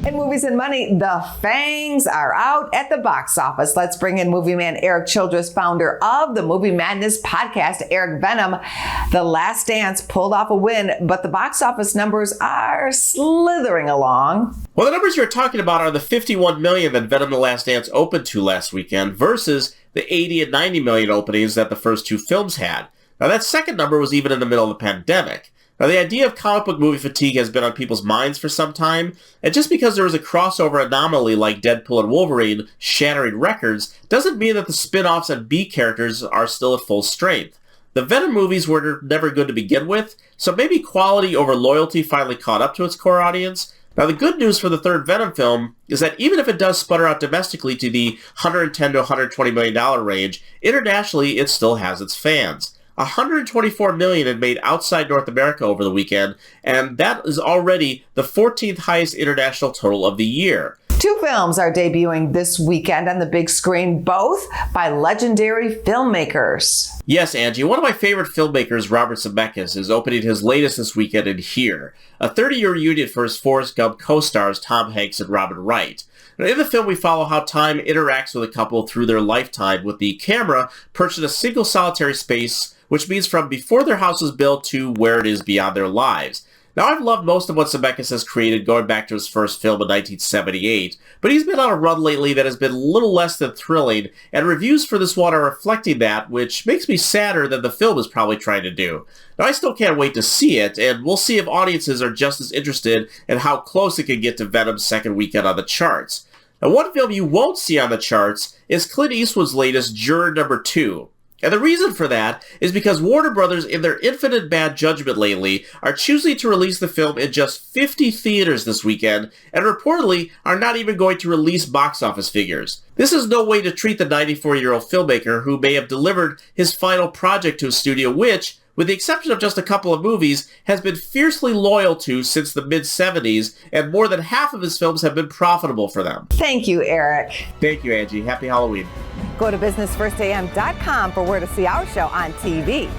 In Movies and Money, the fangs are out at the box office. Let's bring in movie man Erik Childress, founder of the Movie Madness podcast. Erik, Venom, The Last Dance pulled off a win, but the box office numbers are slithering along. Well, the numbers you're talking about are the 51 million that Venom: The Last Dance opened to last weekend versus the 80 and 90 million openings that the first two films had. Now, that second number was even in the middle of the pandemic. Now, the idea of comic book movie fatigue has been on people's minds for some time, and just because there was a crossover anomaly like Deadpool and Wolverine shattering records doesn't mean that the spin-offs and B characters are still at full strength. The Venom movies were never good to begin with, so maybe quality over loyalty finally caught up to its core audience. Now, the good news for the third Venom film is that even if it does sputter out domestically to the $110 to $120 million range, internationally it still has its fans. $124 million it made outside North America over the weekend, and that is already the 14th highest international total of the year. Two films are debuting this weekend on the big screen, both by legendary filmmakers. Yes, Angie, one of my favorite filmmakers, Robert Zemeckis, is opening his latest this weekend in Here, a 30-year reunion for his Forrest Gump co-stars Tom Hanks and Robin Wright. Now, in the film, we follow how time interacts with a couple through their lifetime, with the camera perched in a single solitary space, which means from before their house was built to where it is beyond their lives. Now, I've loved most of what Zemeckis has created going back to his first film in 1978, but he's been on a run lately that has been a little less than thrilling, and reviews for this one are reflecting that, which makes me sadder than the film is probably trying to do. Now, I still can't wait to see it, and we'll see if audiences are just as interested in how close it can get to Venom's second weekend on the charts. Now, one film you won't see on the charts is Clint Eastwood's latest Juror Number 2. And the reason for that is because Warner Brothers, in their infinite bad judgment lately, are choosing to release the film in just 50 theaters this weekend, and reportedly are not even going to release box office figures. This is no way to treat the 94-year-old filmmaker who may have delivered his final project to a studio which, with the exception of just a couple of movies, has been fiercely loyal to since the mid-70s, and more than half of his films have been profitable for them. Thank you, Erik. Thank you, Angie. Happy Halloween. Go to businessfirstam.com for where to see our show on TV.